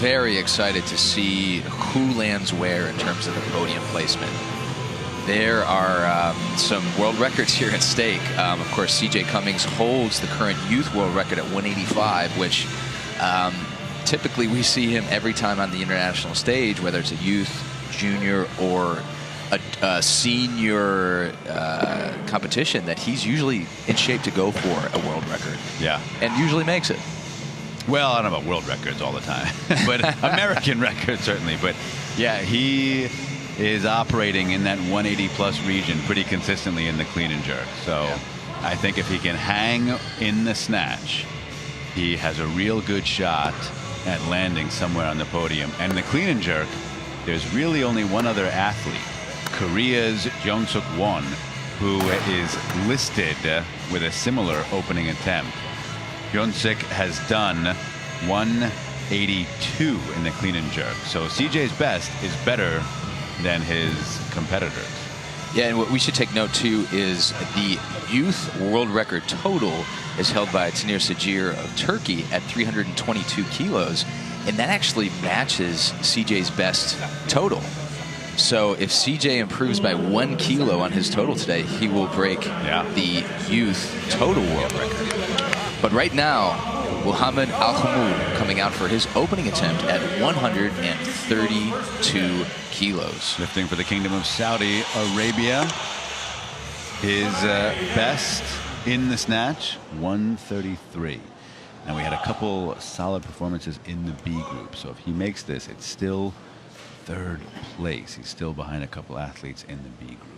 very excited to see who lands where in terms of the podium placement. There are some world records here at stake. Of course, CJ Cummings holds the current youth world record at 185, which typically we see him every time on the international stage, whether it's a youth, junior, or a senior competition, that he's usually in shape to go for a world record. Yeah. And usually makes it. Well, I don't know about world records all the time, but American records certainly. But yeah, he is operating in that 180-plus region pretty consistently in the clean and jerk. So yeah. I think if he can hang in the snatch, he has a real good shot at landing somewhere on the podium. And in the clean and jerk, there's really only one other athlete, Korea's Jung-Suk Won, who is listed with a similar opening attempt. Jung-Suk has done 182 in the clean and jerk. So CJ's best is better than his competitors. Yeah, and what we should take note too is the youth world record total is held by Tanir Sajir of Turkey at 322 kilos, and that actually matches CJ's best total. So if CJ improves by 1 kilo on his total today, he will break the youth total world record. But right now, Muhammad Al-Hamoud coming out for his opening attempt at 132 kilos. Lifting for the Kingdom of Saudi Arabia. His best in the snatch, 133. And we had a couple solid performances in the B group. So if he makes this, it's still third place. He's still behind a couple athletes in the B group.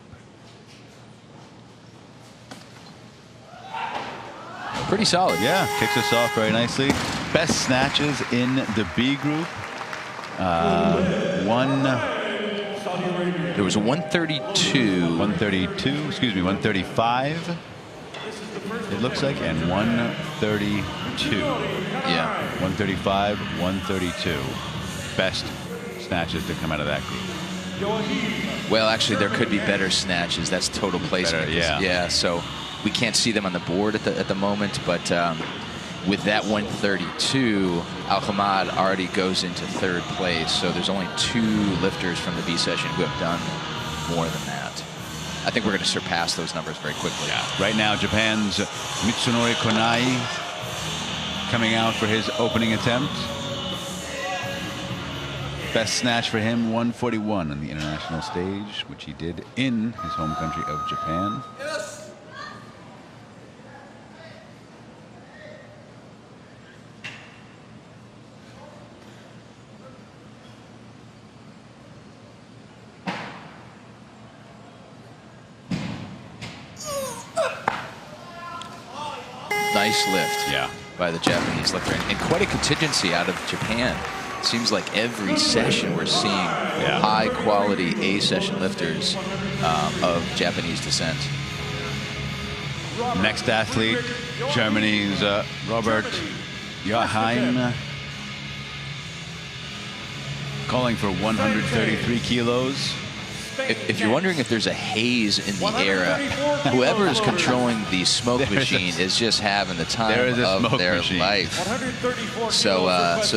Pretty solid. Yeah, kicks us off very nicely. Best snatches in the B group. There was a 132. 132, excuse me, 135. It looks like, and 132. Yeah. 135, 132. Best snatches to come out of that group. Well, actually, there could be better snatches. That's total placement. Better, yeah. Yeah, so we can't see them on the board at the moment, but with that 132, Al-Hamad already goes into third place. So there's only 2 lifters from the B session who have done more than that. I think we're going to surpass those numbers very quickly. Yeah. Right now, Japan's Mitsunori Konai coming out for his opening attempt. Best snatch for him, 141 on the international stage, which he did in his home country of Japan. Yes. Nice lift, yeah, by the Japanese lifter, and quite a contingency out of Japan. Seems like every session we're seeing high-quality A-session lifters of Japanese descent. Next athlete, Germany's Robert Joachim, calling for 133 kilos. If you're wondering if there's a haze in the air, whoever is controlling the smoke machine is just having the time of their life. So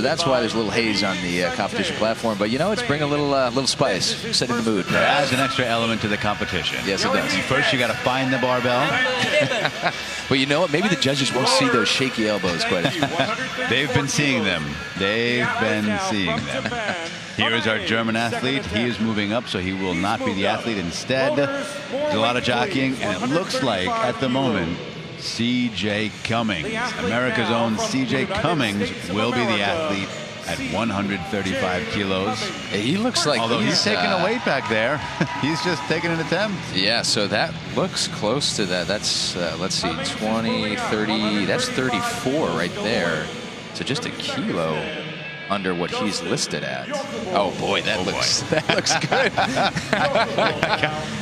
that's why there's a little haze on the competition platform. But you know, it's bringing a little spice, setting the mood. It adds an extra element to the competition. Yes, it does. First, you got to find the barbell. Well, you know what? Maybe the judges won't see those shaky elbows quite as much. They've been seeing them. They've been seeing them. Here is our German athlete. He is moving up, so he will not be the athlete. Instead, there's a lot of jockeying, and it looks like, at the moment, CJ Cummings, America's own CJ Cummings, will be the athlete at 135 kilos. He looks like although he's taking a weight back there. He's just taking an attempt. Yeah, so that looks close to that. That's, let's see, 20, 30, that's 34 right there. So just a kilo under what he's listed at. Oh boy, that looks good.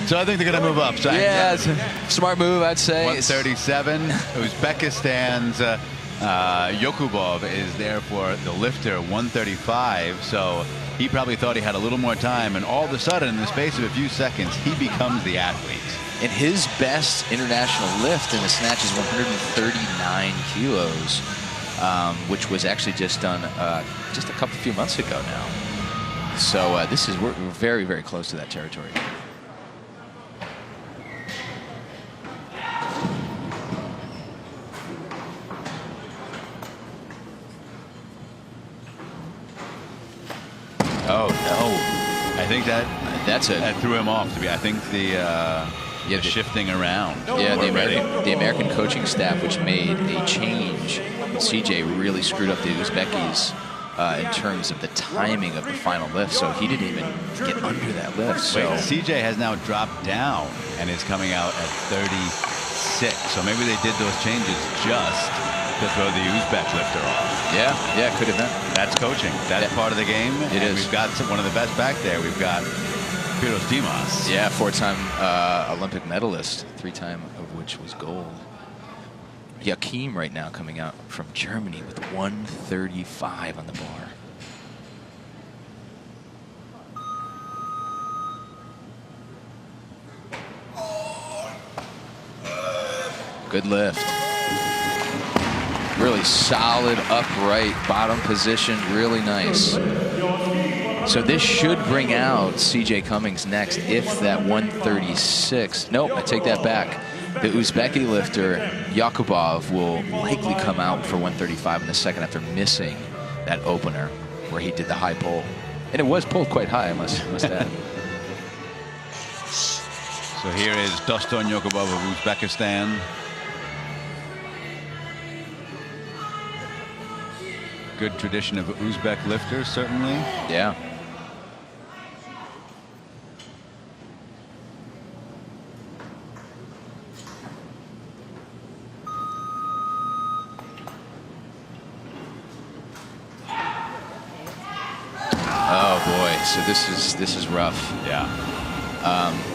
So I think they're going to move up. So yeah, it's a smart move, I'd say. 137. Uzbekistan's Yokubov is there for the lifter, 135. So he probably thought he had a little more time, and all of a sudden, in the space of a few seconds, he becomes the athlete. And his best international lift in the snatch is 139 kilos. which was actually just done just a few months ago now. So we're very, very close to that territory. Oh no! I think that threw him off. I think the shifting around. Yeah, the American coaching staff, which made a change. CJ really screwed up the Uzbekis in terms of the timing of the final lift, so he didn't even get under that lift. So wait, CJ has now dropped down and is coming out at 36. So maybe they did those changes just to throw the Uzbek lifter off. Yeah, could have been. That's coaching. That's part of the game. It is. We've got one of the best back there. We've got Piros Dimas. Yeah, 4-time Olympic medalist, 3-time of which was gold. Yakim right now coming out from Germany with 135 on the bar. Good lift. Really solid, upright, bottom position, really nice. So this should bring out CJ Cummings next if that 136. Nope, I take that back. The Uzbeki lifter, Yakubov, will likely come out for 135 in the second after missing that opener where he did the high pull. And it was pulled quite high, I must add. So here is Doston Yakubov of Uzbekistan. Good tradition of Uzbek lifters, certainly. Yeah. Oh boy, so this is rough. Yeah.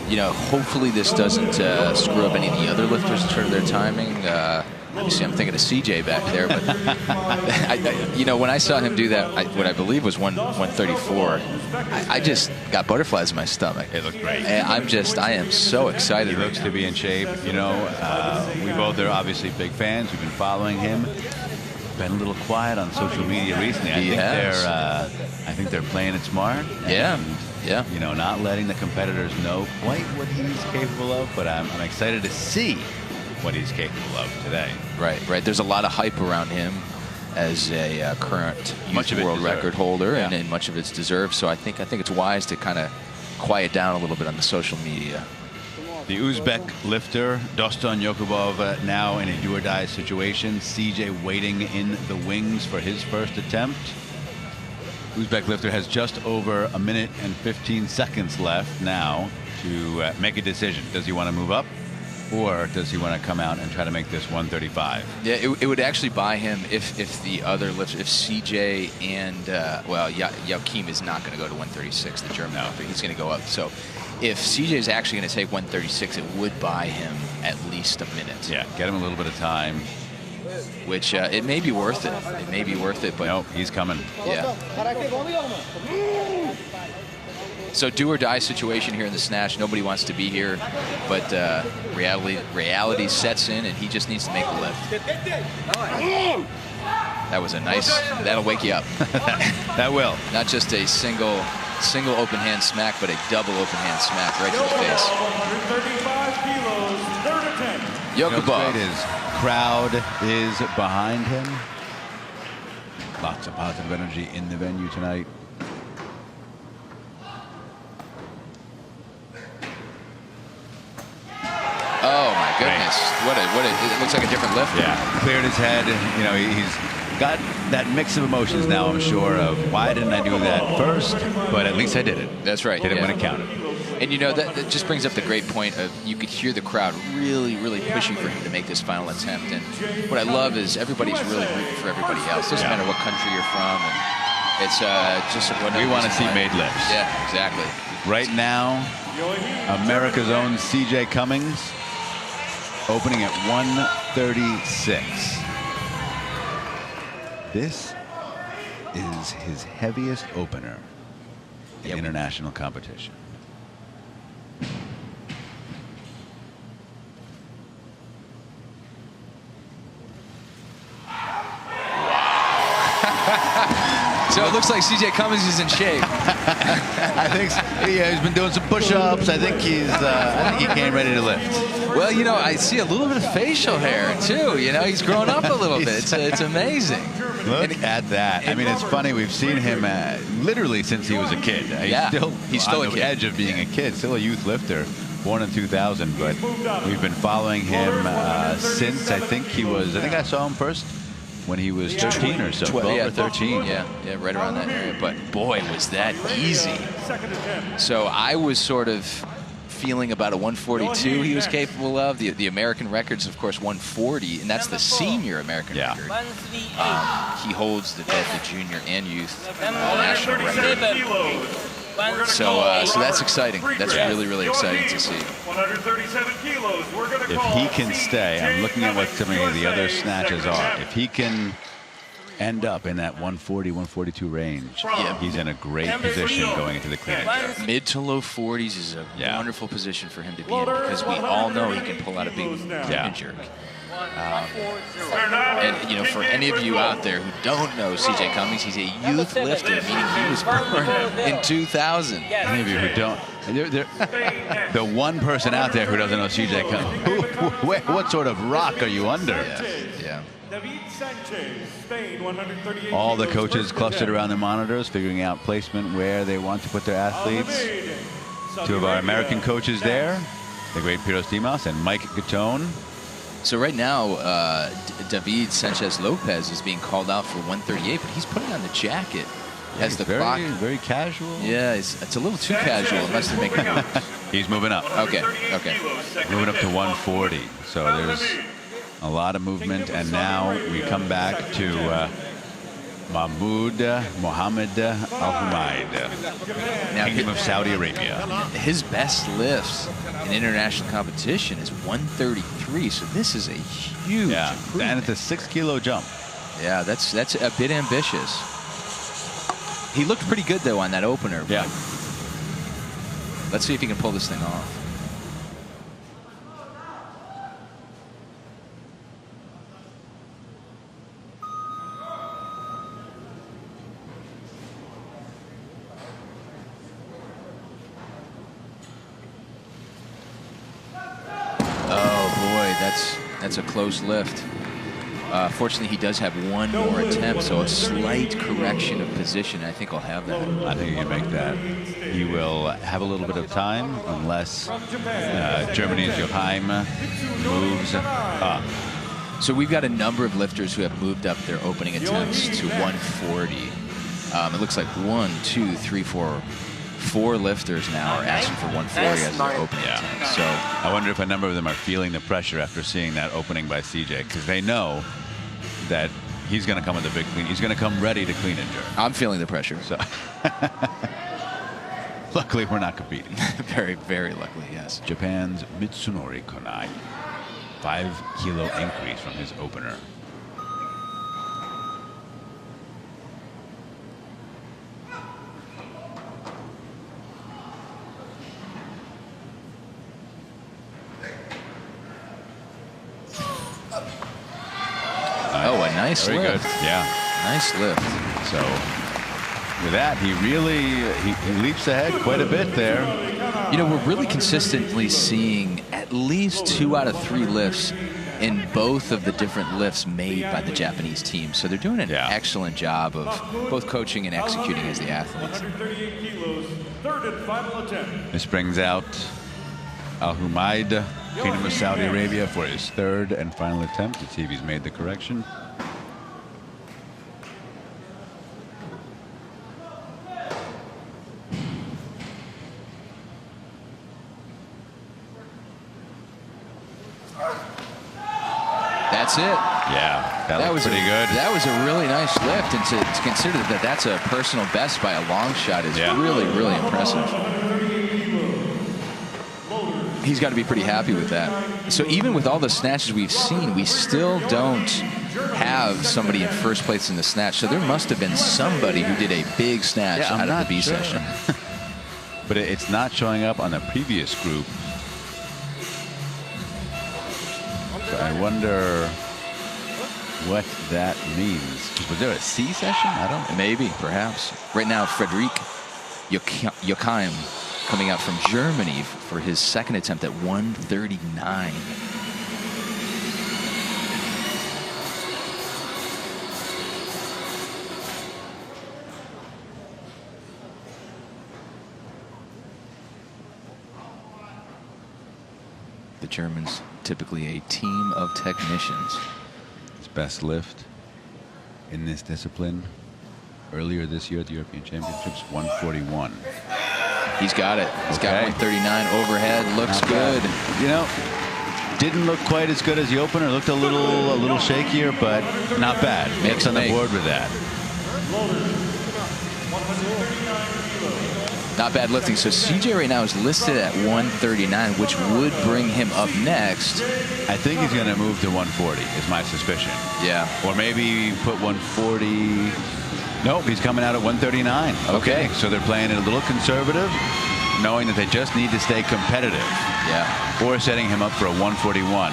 You know, hopefully this doesn't screw up any of the other lifters in terms of their timing. Obviously, I'm thinking of CJ back there, but you know, when I saw him do that, what I believe was 134, I just got butterflies in my stomach. It looked great. And I am so excited. He looks to be in shape. You know, we both are obviously big fans. We've been following him. Been a little quiet on social media recently. I think they're playing it smart. Yeah. You know, not letting the competitors know quite what he's capable of, but I'm excited to see what he's capable of today. Right. There's a lot of hype around him as a current youth world record holder, and much of it's deserved. So I think it's wise to kind of quiet down a little bit on the social media. The Uzbek lifter, Doston Yakubov, now in a do-or-die situation. CJ waiting in the wings for his first attempt. Uzbek lifter has just over 1 minute and 15 seconds left now to make a decision. Does he want to move up, or does he want to come out and try to make this 135? Yeah, it would actually buy him if the other lifters, if CJ and Yakim is not going to go to 136, the German lifter, he's going to go up. So if CJ is actually going to take 136, it would buy him at least a minute. Yeah, get him a little bit of time. Which it may be worth it. It may be worth it, but no, he's coming. Yeah. So do or die situation here in the Snatch. Nobody wants to be here, but reality sets in, and he just needs to make the lift. That was a nice. That'll wake you up. That will. Not just a single open hand smack, but a double open hand smack right to the face. 135 kilos, third attempt. Yakubov. His crowd is behind him. Lots of positive energy in the venue tonight. Oh my goodness! What a! It looks like a different lift. Yeah, cleared his head. You know, he's got that mix of emotions now, I'm sure, of why didn't I do that first? But at least I did it. That's right. Did it when it counted. And you know, that just brings up the great point of you could hear the crowd really, really pushing for him to make this final attempt. And what I love is everybody's really rooting for everybody else. Doesn't matter what country you're from. And it's just what we want to see made lifts. Yeah, exactly. Right now, America's own CJ Cummings opening at 136. This is his heaviest opener in international competition. looks like CJ Cummings is in shape. I think he's been doing some push-ups. I think he came ready to lift. Well, you know, I see a little bit of facial hair too. You know, he's grown up a little bit. It's amazing. Look at that. I mean, it's funny. We've seen him literally since he was a kid. He's still on the edge of being a kid, still a youth lifter. Born in 2000, but we've been following him since I think I saw him first when he was 13 or so, 12 or 13. Yeah, right around that area. But boy, was that easy. So I was sort of feeling about a 142 he was capable of. The American record's, of course, 140, and that's the senior American record. He holds both the junior and youth national record. So that's exciting. That's really exciting to see. 137 kilos. We're going to If he can stay, I'm looking at what some of the other snatches are. If he can end up in that 140, 142 range, he's in a great position going into the clean and jerk. Mid to low 40s is a wonderful position for him to be in, because we all know he can pull out a big clean and jerk. And, you know, for any of you out there who don't know CJ Cummings, he's a youth lifter, meaning he was born in 2000. Any of you who don't, the one person out there who doesn't know CJ Cummings, what sort of rock are you under? Yeah. All the coaches clustered around the monitors, figuring out placement where they want to put their athletes. Two of our American coaches there, the great Piros Dimas and Mike Gatone. So right now, David Sanchez Lopez is being called out for 138, but he's putting on the jacket as the clock. Very casual. Yeah, it's a little too casual unless they're making moves. He's moving up. Okay. Moving up to 140. So there's a lot of movement, and now we come back to Mohammed Al-Humaid, Kingdom of Saudi Arabia. His best lifts in international competition is 133, so this is a huge improvement. And it's a 6-kilo jump. Yeah, that's a bit ambitious. He looked pretty good though on that opener. Yeah. Let's see if he can pull this thing off. That's a close lift. Fortunately, he does have one more attempt, so a slight correction of position. I think I'll have that. I think he can make that. He will have a little bit of time unless Germany's Joachim moves up. So we've got a number of lifters who have moved up their opening attempts to 140. It looks like 1, 2, 3, 4 lifters now are asking for 140 as their opening attempt. So I wonder if a number of them are feeling the pressure after seeing that opening by CJ, because they know that he's going to come with a big clean. He's going to come ready to clean and jerk. I'm feeling the pressure. So luckily, we're not competing. Very luckily, yes. Japan's Mitsunori Konai, 5-kilo increase from his opener. Oh, a nice Very lift. good. Yeah. Nice lift. So with that, he leaps ahead quite a bit there. You know, we're really consistently seeing at least 2 out of 3 lifts in both of the different lifts made by the Japanese team. So they're doing an excellent job of both coaching and executing as the athletes. 138 kilos, third and final attempt. This brings out Al-Humaid, Kingdom of Saudi Arabia, for his 3rd and final attempt. Let's see if he's made the correction. That's it. Yeah, that was pretty good. That was a really nice lift, and to consider that that's a personal best by a long shot is really impressive. He's got to be pretty happy with that. So even with all the snatches we've seen, we still don't have somebody in first place in the snatch. So there must have been somebody who did a big snatch out of the B session. But it's not showing up on the previous group. So I wonder what that means. Was there a C session? I don't know. Maybe, perhaps. Right now, Frederic Joachim coming out from Germany for his second attempt at 139. The Germans, typically a team of technicians. His best lift in this discipline earlier this year at the European Championships, 141. He's got it. He's got 139 overhead. Looks Not good. bad. You know, didn't look quite as good as the opener. Looked a little shakier, but not bad. Makes on the board with that. Not bad lifting. So CJ right now is listed at 139, which would bring him up next. I think he's going to move to 140, is my suspicion. Yeah. Or maybe put 140. Nope, he's coming out at 139. Okay, so they're playing it a little conservative, knowing that they just need to stay competitive. Yeah. Or setting him up for a 141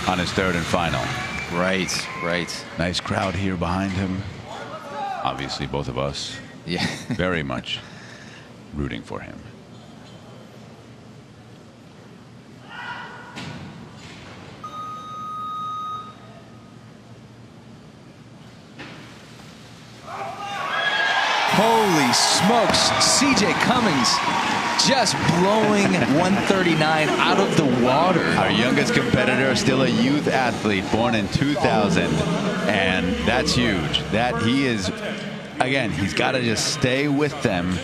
on his third and final. Right, right. Nice crowd here behind him. Obviously, both of us. Yeah. Very much rooting for him. Holy smokes, CJ Cummings just blowing 139 out of the water. Our youngest competitor, still a youth athlete, born in 2000, and that's huge. That he is, again, he's got to just stay with them.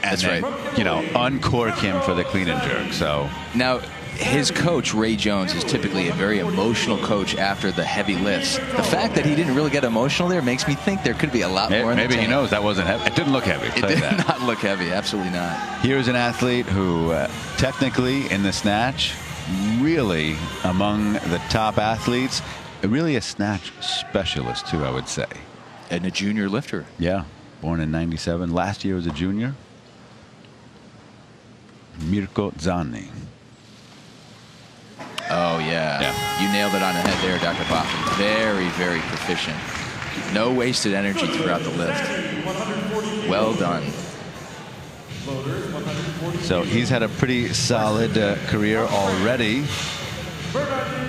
And That's then, right. you know, uncork him for the clean and jerk. So now, his coach, Ray Jones, is typically a very emotional coach after the heavy lifts. The fact that he didn't really get emotional there makes me think there could be a lot more in the maybe he tank. knows that wasn't heavy. It didn't look heavy. It did not look heavy. Absolutely not. Here's an athlete who technically in the snatch, really among the top athletes, really a snatch specialist too, I would say. And a junior lifter. Yeah, born in '97. Last year was a junior. Mirko Zanni. Oh, yeah. You nailed it on the head there, Dr. Boffin. Very, very proficient. No wasted energy throughout the lift. Well done. So he's had a pretty solid career already.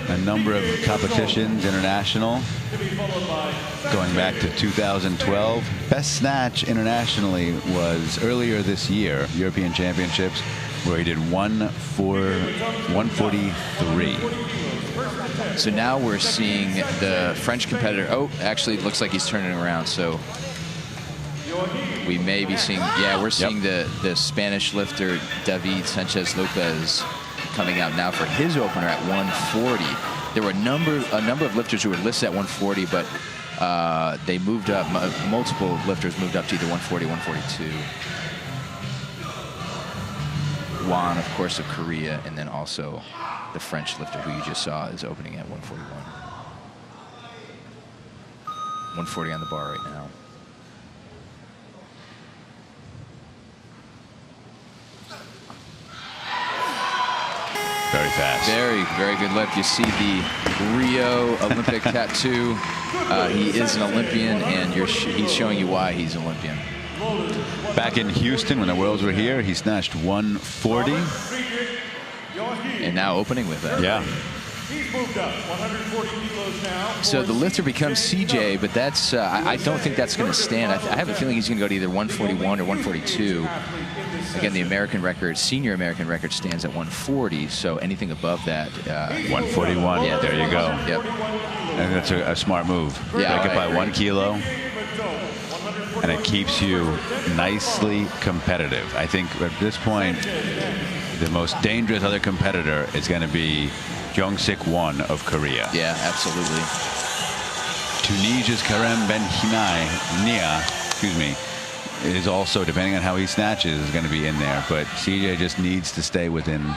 A number of competitions, international, going back to 2012. Best snatch internationally was earlier this year, European Championships, where he did 143. So now we're seeing the French competitor. Oh, actually, it looks like he's turning around. So we may be seeing, we're seeing the Spanish lifter, David Sanchez Lopez, coming out now for his opener at 140. There were a number of lifters who were listed at 140, but they moved up. Multiple lifters moved up to either 140, 142. Juan, of course, of Korea, and then also the French lifter who you just saw is opening at 141. 140 on the bar right now. Very fast. Very, very good lift. You see the Rio Olympic tattoo. He is an Olympian, and he's showing you why he's an Olympian. Back in Houston, when the Worlds were here, he snatched 140. And now opening with that. Yeah. He's moved up 140 kilos now. So the lifter becomes CJ, but that's I don't think that's going to stand. I have a feeling he's going to go to either 141 or 142. Again, the American record, senior American record, stands at 140. So anything above that, 141. Yeah, there you go. Yep. And that's a smart move. Yeah, Break it by I agree. 1 kilo. And it keeps you nicely competitive. I think at this point, the most dangerous other competitor is going to be Jong-sik Won of Korea. Yeah, absolutely. Tunisia's Karem Nia, is also, depending on how he snatches, is going to be in there. But CJ just needs to stay within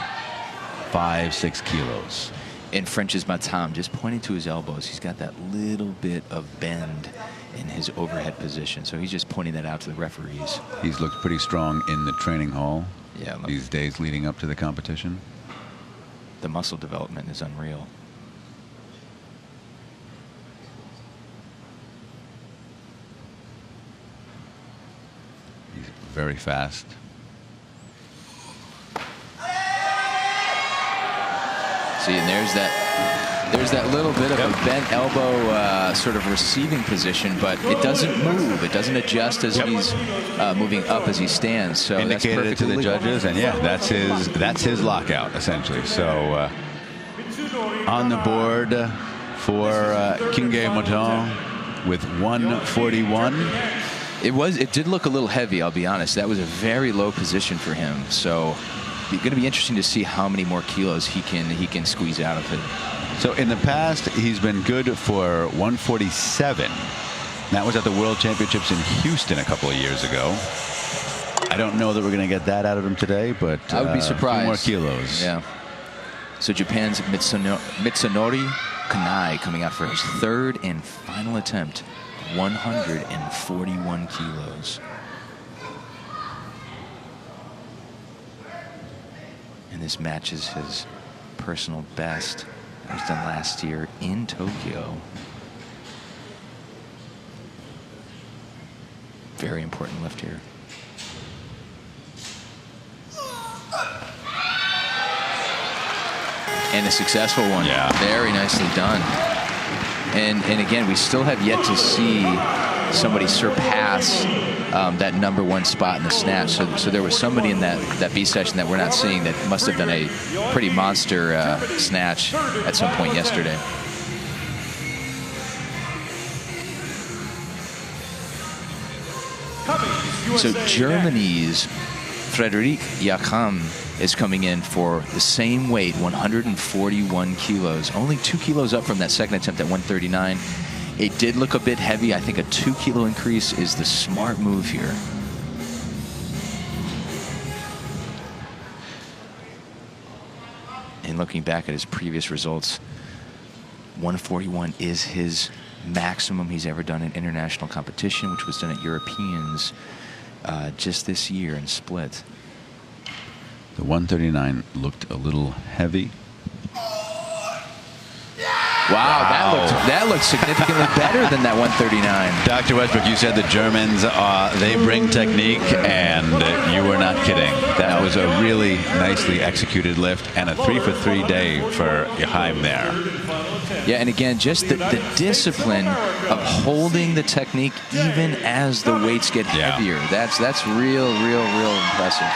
5-6 kilos. And French's Matam just pointing to his elbows. He's got that little bit of bend in his overhead position. So he's just pointing that out to the referees. He's looked pretty strong in the training hall these days leading up to the competition. The muscle development is unreal. very fast. See, and there's that little bit of a bent elbow sort of receiving position, but it doesn't move. It doesn't adjust as he's moving up as he stands. So indicated that's it to the legal. judges, and yeah, that's his lockout essentially. So on the board for Kinge Mouton with 141. It did look a little heavy, I'll be honest. That was a very low position for him. So it's going to be interesting to see how many more kilos he can squeeze out of it. So in the past, he's been good for 147. That was at the World Championships in Houston a couple of years ago. I don't know that we're going to get that out of him today, but I would be surprised. A few more kilos. Yeah. So Japan's Mitsunori Kanai coming out for his third and final attempt, 141 kilos. And this matches his personal best that was done last year in Tokyo. Very important lift here. And a successful one. Yeah. Very nicely done. And again, we still have yet to see somebody surpass that #1 spot in the snatch. So there was somebody in that B session that we're not seeing that must have done a pretty monster snatch at some point yesterday. So Germany's Frederik Jakam is coming in for the same weight, 141 kilos. Only 2 kilos up from that second attempt at 139. It did look a bit heavy. I think a 2 kilo increase is the smart move here. And looking back at his previous results, 141 is his maximum he's ever done in international competition, which was done at Europeans just this year in Split. The 139 looked a little heavy. Wow, that looked significantly better than that 139. Dr. Westbrook, you said the Germans, they bring technique, and you were not kidding. That was a really nicely executed lift and a 3-for-3 day for Anaheim there. Yeah, and again, just the discipline of holding the technique even as the weights get heavier. That's real impressive.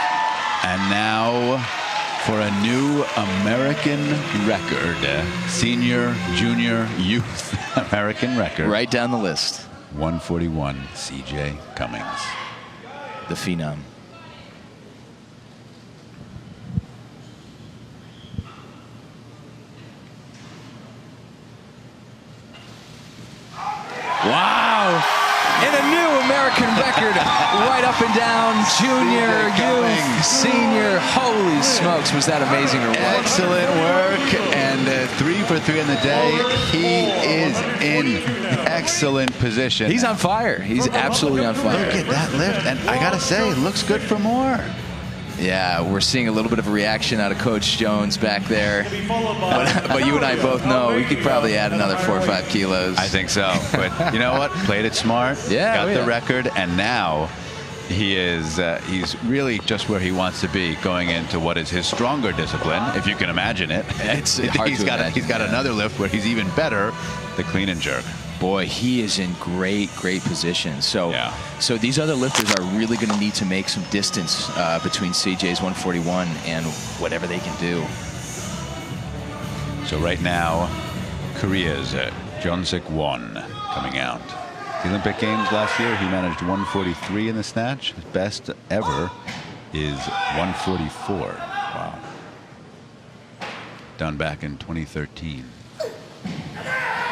And now for a new American record, senior, junior, youth American record. Right down the list. 141, CJ Cummings. The Phenom. Wow! And a new American record right up and down. Junior, youth, senior. Holy smokes, was that amazing or what? Excellent work, and 3-for-3 in the day. He is in excellent position. He's on fire. He's absolutely on fire. Look at that lift, and I gotta say, looks good for more. Yeah, we're seeing a little bit of a reaction out of Coach Jones back there. But you and I both know we could probably add another 4 or 5 kilos. I think so. But you know what? Played it smart. Yeah. Got the record, and now he's really just where he wants to be going into what is his stronger discipline, if you can imagine it. It's hard he's to got imagine. another lift where he's even better, the clean and jerk. Boy, he is in great position. So these other lifters are really going to need to make some distance between CJ's 141 and whatever they can do. So right now, Korea's Jonsik Won coming out. The Olympic Games last year, he managed 143 in the snatch. His best ever is 144. Wow. Done back in 2013.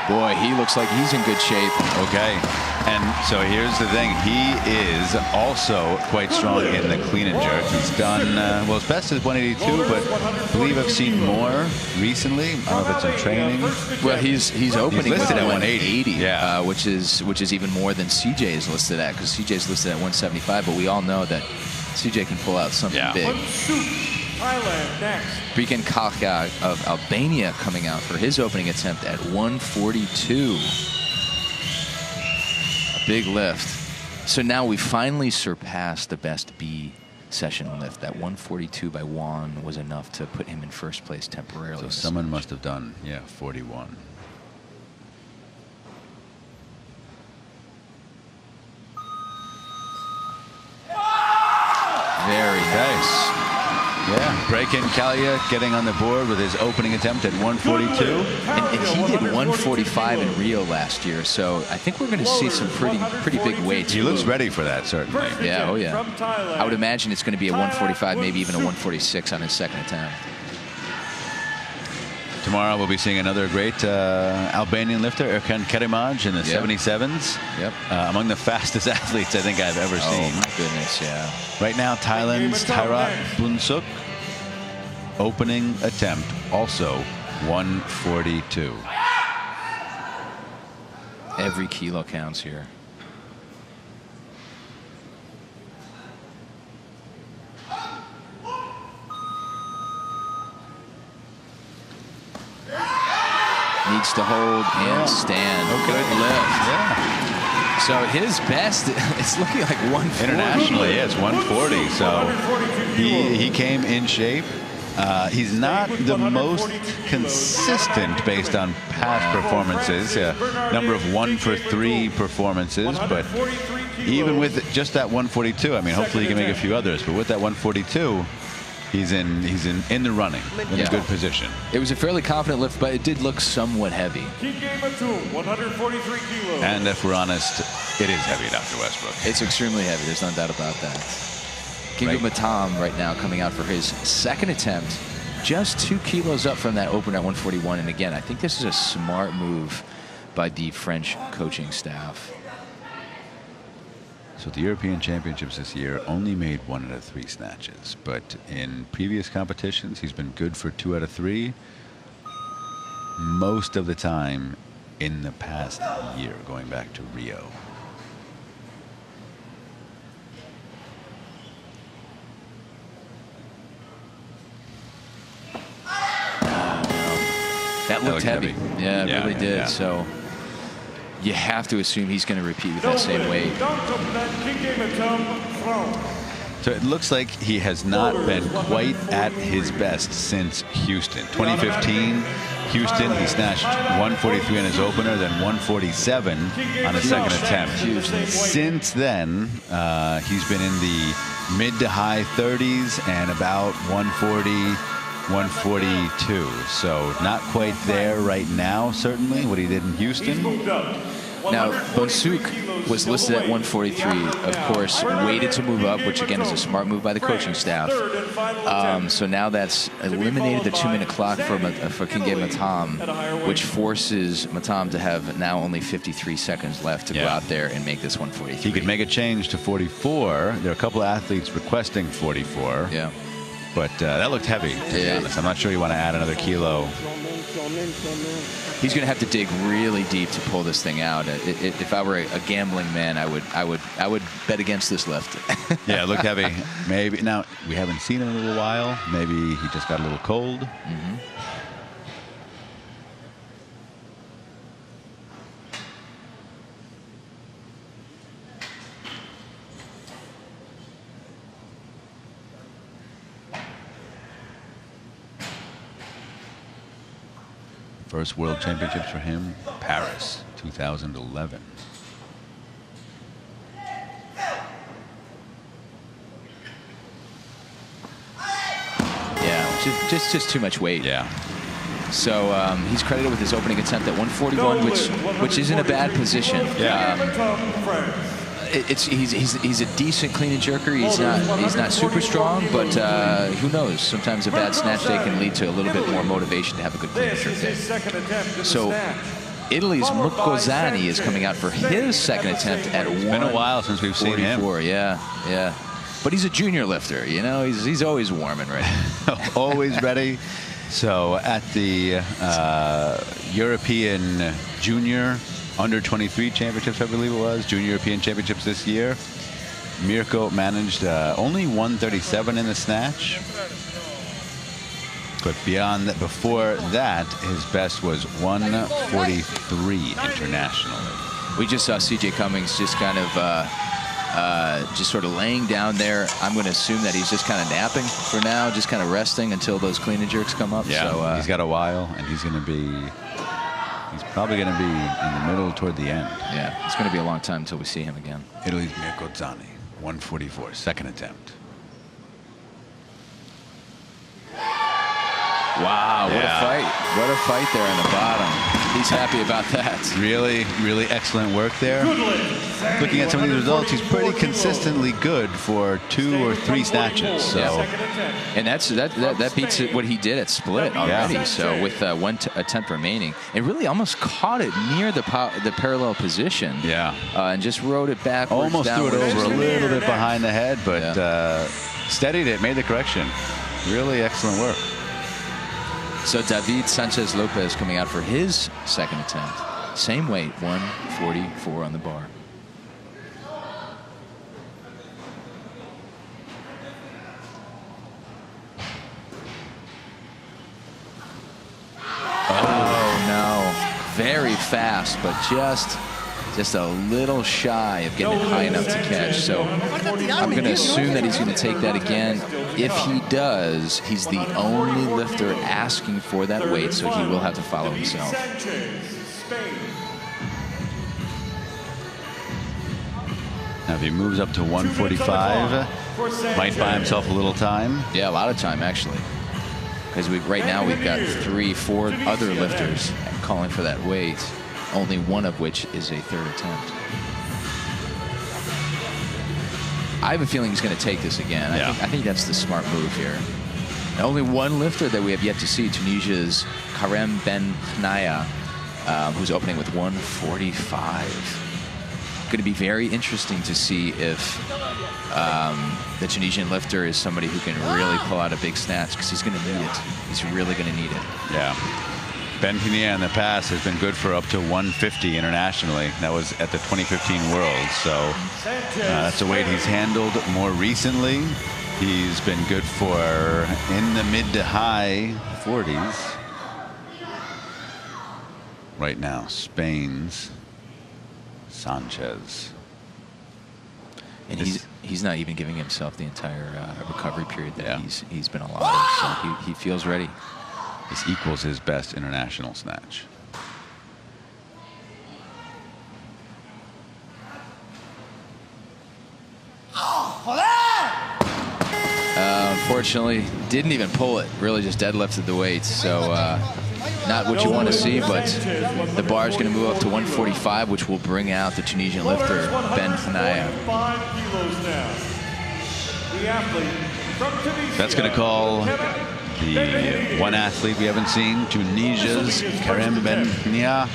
Boy, he looks like he's in good shape. Okay, and so here's the thing. He is also quite strong in the clean and jerk. He's done, well, his best is 182, but I believe I've seen more recently. I don't know if it's in training. Well, he's opening listed with at 180, 180, which is even more than CJ is listed at, because CJ is listed at 175, but we all know that CJ can pull out something big. Thailand next. Brikan Kalka of Albania coming out for his opening attempt at 142. A big lift. So now we finally surpassed the best B session lift. That 142 by Juan was enough to put him in first place temporarily. So someone must have done, 41. Very nice. Yeah, break-in Kalia getting on the board with his opening attempt at 142. And he did 145 in Rio last year, so I think we're going to see some pretty big weights. He looks ready for that, certainly. Yeah, oh yeah. I would imagine it's going to be a 145, maybe even a 146 on his second attempt. Tomorrow we'll be seeing another great Albanian lifter, Erkan Kerimaj, in the 77s. Yep. Among the fastest athletes I think I've ever seen. Oh my goodness, yeah. Right now, Thailand's Thairat Bunsuk, opening attempt, also 142. Every kilo counts here. Needs to hold and stand. Good lift. Yeah. So his best, it's looking like 140. Internationally, yeah, it's 140. So he came in shape. He's not the most consistent based on past performances. Number of 1 for 3 performances, but even with just that 142, I mean, hopefully he can make a few others. But with that 142, he's in the running, in a good position. It was a fairly confident lift, but it did look somewhat heavy. 143 kilos. And if we're honest, it is heavy, Dr. Westbrook. It's extremely heavy. There's no doubt about that. Kingu Matam right now coming out for his second attempt, just 2 kilos up from that opener at 141. And again, I think this is a smart move by the French coaching staff. So the European Championships this year only made 1 out of 3 snatches, but in previous competitions he's been good for 2 out of 3 most of the time in the past year, going back to Rio. That looked heavy. Yeah, it really did. Yeah. So you have to assume he's going to repeat with that same weight. So it looks like he has not been quite at his best since Houston. 2015, Houston, he snatched 143 on his opener, then 147 on his second attempt. Since then, he's been in the mid to high 30s and about 140, 142. So not quite there right now, certainly, what he did in Houston. Now, Bonsuk was listed at 143, of course, waited to move up, which again is a smart move by the coaching staff. So now that's eliminated the 2-minute clock for Kingu Matam, which forces Matam to have now only 53 seconds left to go out there and make this 143. He could make a change to 44. There are a couple of athletes requesting 44. Yeah. But that looked heavy, to be honest. I'm not sure you want to add another kilo. He's going to have to dig really deep to pull this thing out. If I were a gambling man, I would bet against this lift. Yeah, it looked heavy. Maybe now we haven't seen him in a little while. Maybe he just got a little cold. Mm-hmm. First World Championships for him, Paris, 2011. Yeah, just too much weight. Yeah. So he's credited with his opening attempt at 141, which isn't a bad position. Yeah. He's a decent clean and jerker. He's not super strong, but who knows? Sometimes a bad snatch day can lead to a little bit more motivation to have a good clean and jerk day. So Italy's Mukozani is coming out for his second attempt at 144. It's been a while since we've seen him. Yeah. But he's a junior lifter, you know. He's always warm and ready. Always ready. So at the European Junior Under 23 Championships, I believe it was, Junior European Championships this year, Mirko managed only 137 in the snatch. But beyond that, before that, his best was 143 internationally. We just saw CJ Cummings just kind of just sort of laying down there. I'm going to assume that he's just kind of napping for now, just kind of resting until those clean and jerks come up. Yeah, so, he's got a while, and he's probably going to be in the middle toward the end. Yeah, it's going to be a long time until we see him again. Italy's Mirko Zani, 144, second attempt. Wow, what a fight. What a fight there on the bottom. He's happy about that. Really, really excellent work there. Looking at some of these results, he's pretty consistently good for 2 or 3 snatches. So, and that beats what he did at split already. Yeah. So with one attempt remaining, it really almost caught it near the parallel position. Yeah. And just rode it backwards. Almost threw it over a little bit behind the head, but steadied it, made the correction. Really excellent work. So David Sanchez Lopez coming out for his second attempt. Same weight, 144 on the bar. Oh no, very fast, but just a little shy of getting it high enough to catch. So I'm going to assume that he's going to take that again. If he does, he's the only lifter asking for that weight, so he will have to follow himself. Now if he moves up to 145, might buy himself a little time. Yeah, a lot of time actually, because right now we've got 3, 4 other lifters calling for that weight, only one of which is a third attempt. I have a feeling he's going to take this again. Yeah. I think that's the smart move here. And only one lifter that we have yet to see, Tunisia's Karem Ben Khnaya, who's opening with 145. Going to be very interesting to see if the Tunisian lifter is somebody who can really pull out a big snatch, because he's going to need it. He's really going to need it. Yeah. Ben Khnaya in the past has been good for up to 150 internationally. That was at the 2015 Worlds. So that's a weight he's handled more recently. He's been good for in the mid to high 40s. Right now, Spain's Sanchez. And he's not even giving himself the entire recovery period that he's been allotted. So he feels ready. This equals his best international snatch. Unfortunately, didn't even pull it. Really just deadlifted the weight. So not what you want to see, but the bar is going to move up to 145, which will bring out the Tunisian lifter, Ben Khnaya. That's going to call the one athlete we haven't seen, Tunisia's Karem Ben Khnaya.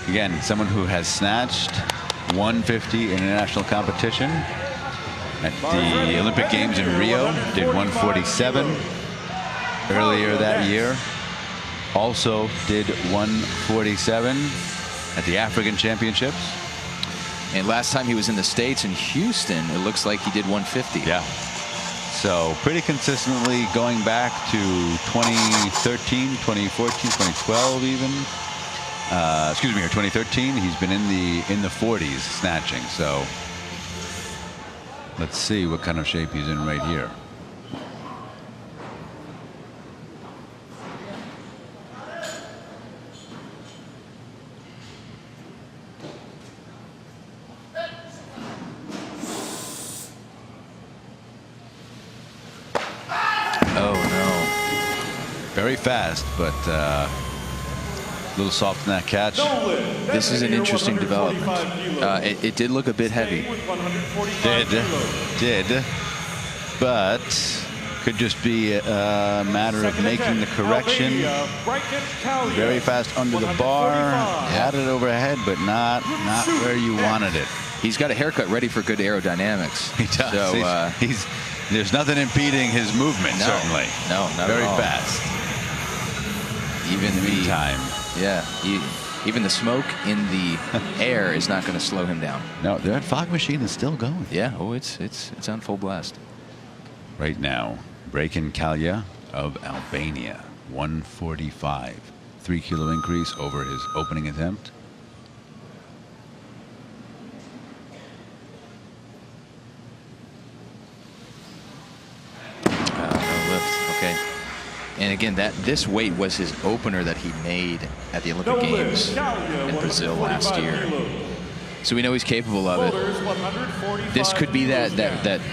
Again, someone who has snatched 150 in international competition. At the Olympic Games in Rio, did 147 earlier that year. Also did 147 at the African Championships. And last time he was in the States in Houston, it looks like he did 150. Yeah. So pretty consistently going back to 2013, 2014, 2012 even. Excuse me, or 2013. He's been in the 40s snatching. So let's see what kind of shape he's in right here. Very fast, but a little soft in that catch. This is an interesting development. It did look a bit heavy. Did. But could just be a matter of making the correction. Very fast under the bar. Had it overhead, but not where you wanted it. He's got a haircut ready for good aerodynamics. He does. So, there's nothing impeding his movement, certainly. No, not very at all. fast. Even the time. Yeah. Even the smoke in the air is not going to slow him down. No, that fog machine is still going. Yeah. Oh, it's on full blast. Right now, Breakin Kalya of Albania, 145. 3 kilo increase over his opening attempt. again, this weight was his opener that he made at the Olympic Games in Brazil last year. So we know he's capable of it. This could be that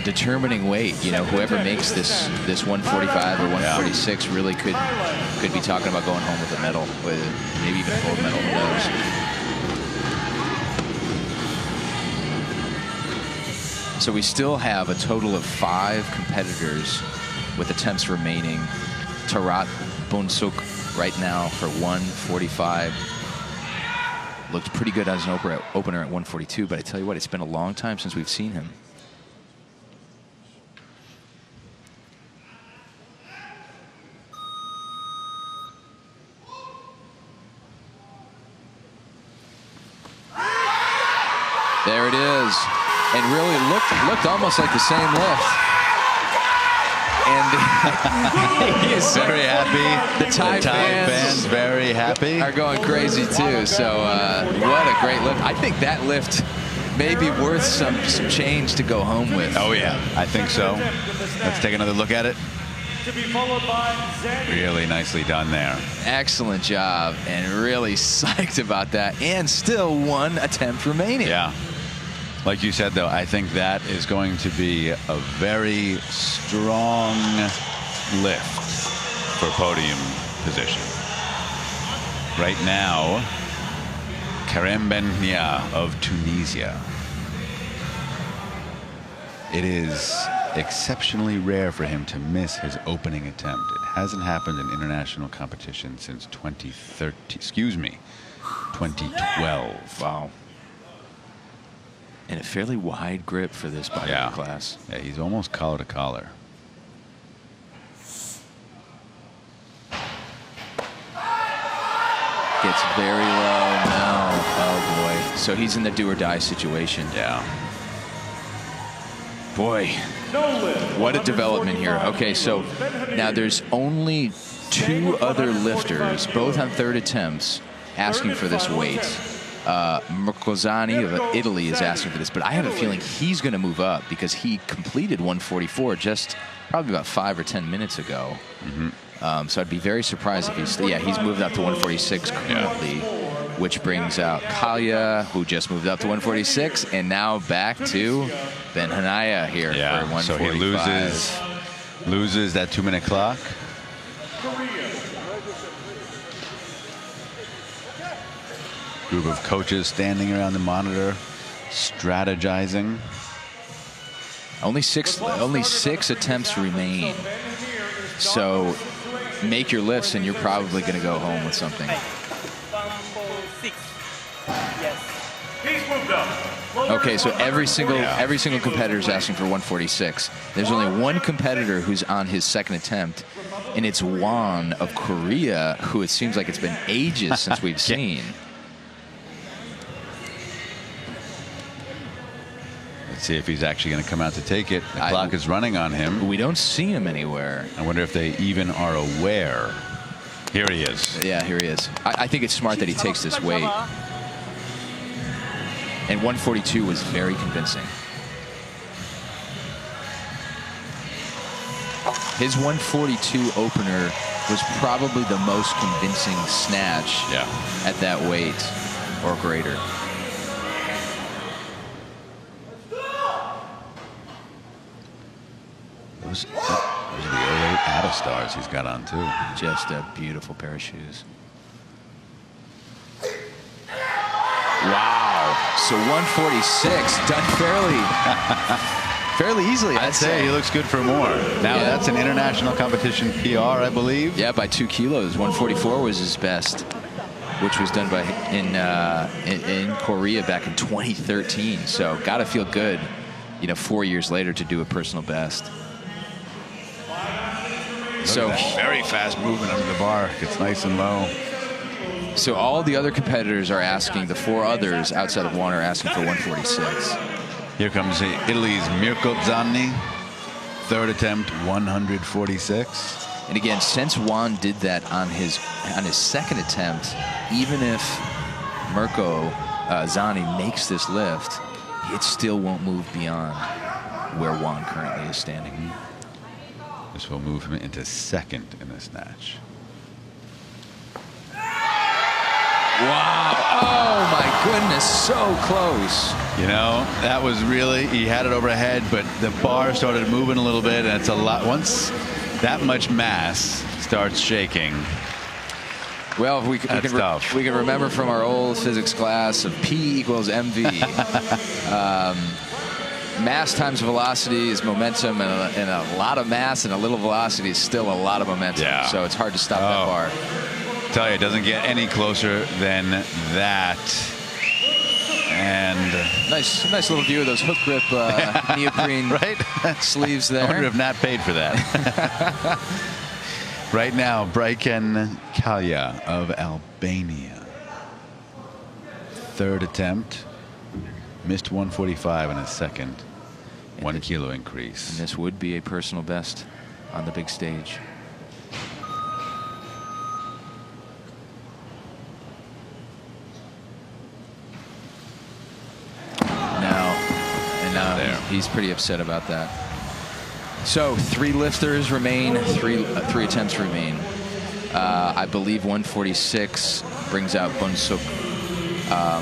determining weight. You know, whoever makes this 145 or 146 really could be talking about going home with a medal, with maybe even a gold medal. Who knows? So we still have a total of 5 competitors with attempts remaining. Tarat Bonsuk right now for 145. Looked pretty good as an opener at 142, but I tell you what, it's been a long time since we've seen him. There it is. And really looked almost like the same lift. And he is very happy. The Thai fans very happy. Are going crazy too. So what a great lift. I think that lift may be worth some change to go home with. Oh yeah, I think so. Let's take another look at it. Really nicely done there. Excellent job, and really psyched about that. And still 1 attempt remaining. Yeah. Like you said, though, I think that is going to be a very strong lift for podium position. Right now, Kerem Benhnia of Tunisia. It is exceptionally rare for him to miss his opening attempt. It hasn't happened in international competition since 2012. Wow. And a fairly wide grip for this bodyweight class. Yeah, he's almost collar to collar. Gets very low now. Oh boy. So he's in the do or die situation. Yeah. Boy, what a development here. Okay, so now there's only 2 other lifters, both on 3rd attempts, asking for this weight. Mercosani of Italy is asking for this, but I have a feeling he's going to move up because he completed 144 just probably about 5 or 10 minutes ago. So I'd be very surprised if he's moved up to 146 currently, which brings out Kalia, who just moved up to 146, and now back to Benhnia here for 145. So he loses that 2-minute clock. Group of coaches standing around the monitor, strategizing. Only six attempts remain. So make your lifts, and you're probably going to go home with something. Okay, so every single competitor is asking for 146. There's only 1 competitor who's on his 2nd attempt, and it's Juan of Korea, who it seems like it's been ages since we've seen. Let's see if he's actually going to come out to take it. The clock is running on him. We don't see him anywhere. I wonder if they even are aware. Here he is. Yeah, here he is. I think it's smart that he takes this weight. And 142 was very convincing. His 142 opener was probably the most convincing snatch at that weight or greater. Those are the 08 Atastars he's got on, too. Just a beautiful pair of shoes. Wow. So 146 done fairly easily. I'd say he looks good for more. Now, that's an international competition PR, I believe. Yeah, by 2 kilos. 144 was his best, which was done by in Korea back in 2013. So got to feel good, 4 years later to do a personal best. So very fast movement under the bar. Gets nice and low. So all the other competitors are asking, the 4 others outside of one are asking for 146. Here comes Italy's Mirko Zanni. 3rd attempt, 146. And again, since Juan did that on his 2nd attempt, even if Mirko Zanni makes this lift, it still won't move beyond where Juan currently is standing. This will move him into second in the snatch. Wow. Oh, my goodness. So close. You know, that was really, he had it overhead, but the bar started moving a little bit, and it's a lot. Once that much mass starts shaking, well, we can remember from our old physics class of P equals MV. Mass times velocity is momentum, and a lot of mass and a little velocity is still a lot of momentum. Yeah. So it's hard to stop that bar. Tell you, it doesn't get any closer than that. And nice little view of those hook grip neoprene sleeves there. I wonder if Nat paid for that. Right now, Braiken Kalya of Albania. Third attempt. Missed 145 in a second. 1 kilo increase. And this would be a personal best on the big stage. He's pretty upset about that. So 3 lifters remain, three attempts remain. I believe 146 brings out Bunsuk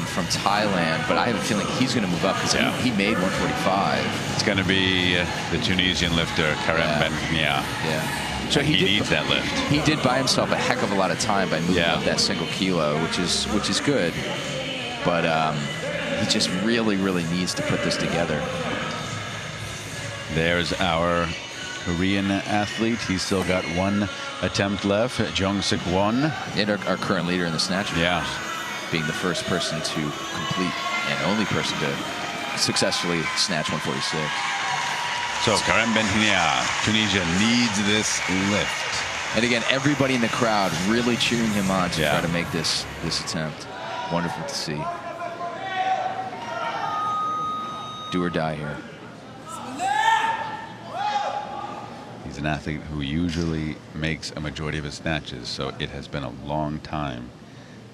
from Thailand, but I have a feeling he's going to move up because he made 145. It's going to be the Tunisian lifter, Karem Ben. Yeah. So he needs that lift. He did buy himself a heck of a lot of time by moving up that single kilo, which is good. But he just really needs to put this together. There's our Korean athlete. He's still got 1 attempt left. Jong-sik Won. And our current leader in the snatch. Yeah. Being the first person to complete and only person to successfully snatch 146. So Karem Ben, Tunisia needs this lift. And again, everybody in the crowd really cheering him on to try to make this attempt. Wonderful to see. Do or die here. He's an athlete who usually makes a majority of his snatches, so it has been a long time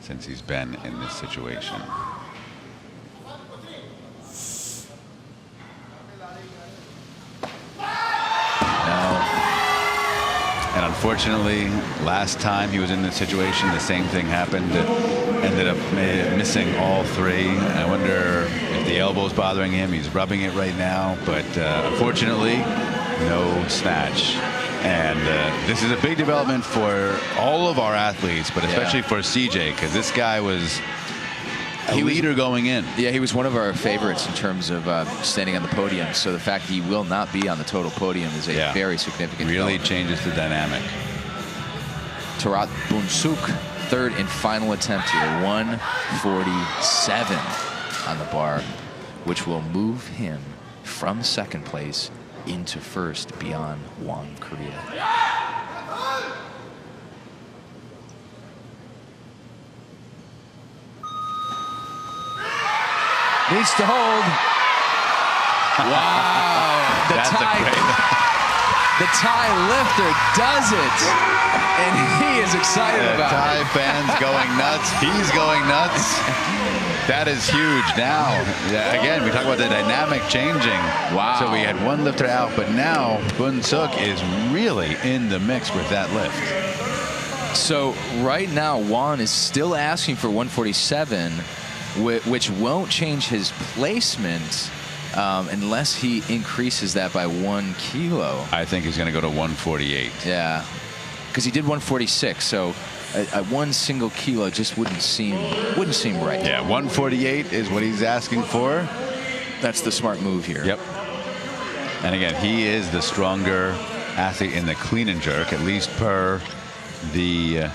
since he's been in this situation. And unfortunately, last time he was in this situation, the same thing happened. Ended up missing all 3. I wonder if the elbow's bothering him. He's rubbing it right now, but unfortunately, no snatch. And this is a big development for all of our athletes, but especially for CJ, because this guy was a leader going in. Yeah, he was one of our favorites in terms of standing on the podium. So the fact he will not be on the total podium is a very significant Really changes the dynamic. Tarat Bunsuk, third and final attempt here, 147 on the bar, which will move him from second place into first beyond Won, Korea. Needs to hold. Wow. The Thai lifter does it. And he is excited about it. Thai fans going nuts. He's going nuts. That is huge. Now, again, we talk about the dynamic changing. Wow. So we had 1 lifter out, but now Bunsuk is really in the mix with that lift. So right now, Won is still asking for 147, which won't change his placement unless he increases that by 1 kilo. I think he's going to go to 148. Yeah, because he did 146, so a 1 single kilo just wouldn't seem right. Yeah, 148 is what he's asking for. That's the smart move here. Yep. And again, he is the stronger athlete in the clean and jerk, at least per the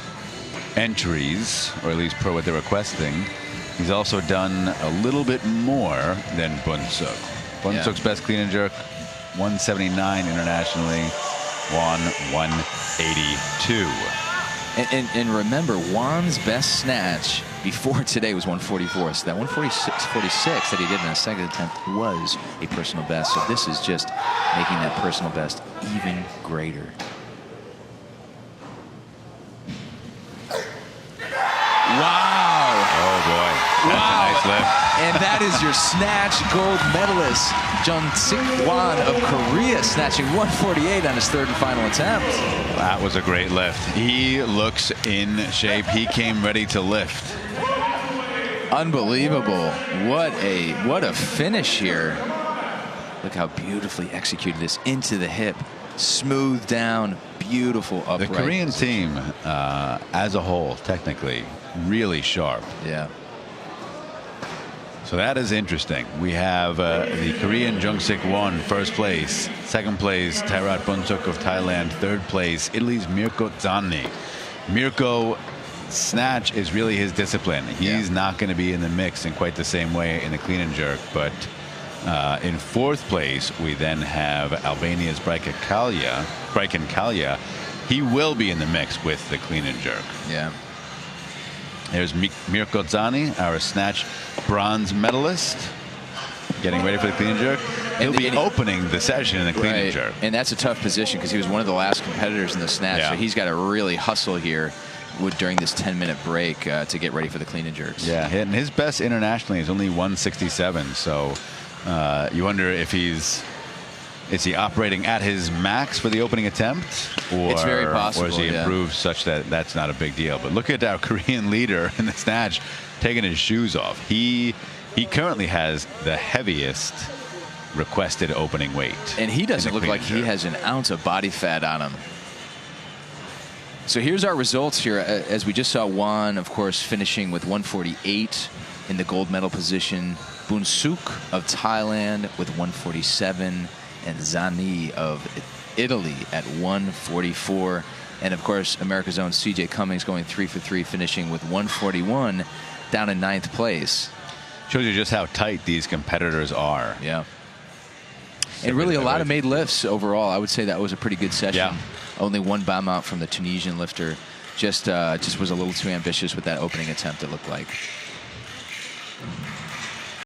entries, or at least per what they're requesting. He's also done a little bit more than Bunsuk. Bunsuk's best clean and jerk, 179 internationally, Won 182. And remember, Won's best snatch before today was 144. So that 146 that he did in that second attempt was a personal best. So this is just making that personal best even greater. Wow. Oh, boy. Wow. Nice lift. And that is your Snatch gold medalist, Jung Sik-won of Korea, snatching 148 on his third and final attempt. That was a great lift. He looks in shape. He came ready to lift. Unbelievable. What a finish here. Look how beautifully executed this into the hip. Smooth down, beautiful upright. The Korean position. team, as a whole, technically, really sharp. Yeah. So that is interesting. We have the Korean Jung Sik-won, first place. Second place, Taerat Bunsuk of Thailand. Third place, Italy's Mirko Zanni. Mirko, snatch is really his discipline. He's not going to be in the mix in quite the same way in the clean and jerk. But in fourth place, we then have Albania's Braiken Kalja. He will be in the mix with the clean and jerk. Yeah. There's Mirko Zanni, our snatch bronze medalist, getting ready for the clean and jerk. He'll be opening the session in the clean and jerk. And that's a tough position because he was one of the last competitors in the snatch. Yeah. So he's got to really hustle here during this 10-minute break to get ready for the clean and jerks. Yeah, and his best internationally is only 167. So you wonder if is he operating at his max for the opening attempt? Or, it's very possible. Or is he improved such that that's not a big deal? But look at our Korean leader in the snatch taking his shoes off. He currently has the heaviest requested opening weight. And he doesn't look like he has an ounce of body fat on him. So here's our results here. As we just saw, Won, of course, finishing with 148 in the gold medal position. Bunsuk of Thailand with 147. And Zanni of Italy at 144. And, of course, America's own C.J. Cummings going 3 for 3, finishing with 141 down in 9th place. Shows you just how tight these competitors are. Yeah. And really a lot of made lifts overall. I would say that was a pretty good session. Yeah. Only one bomb out from the Tunisian lifter. Just was a little too ambitious with that opening attempt, it looked like.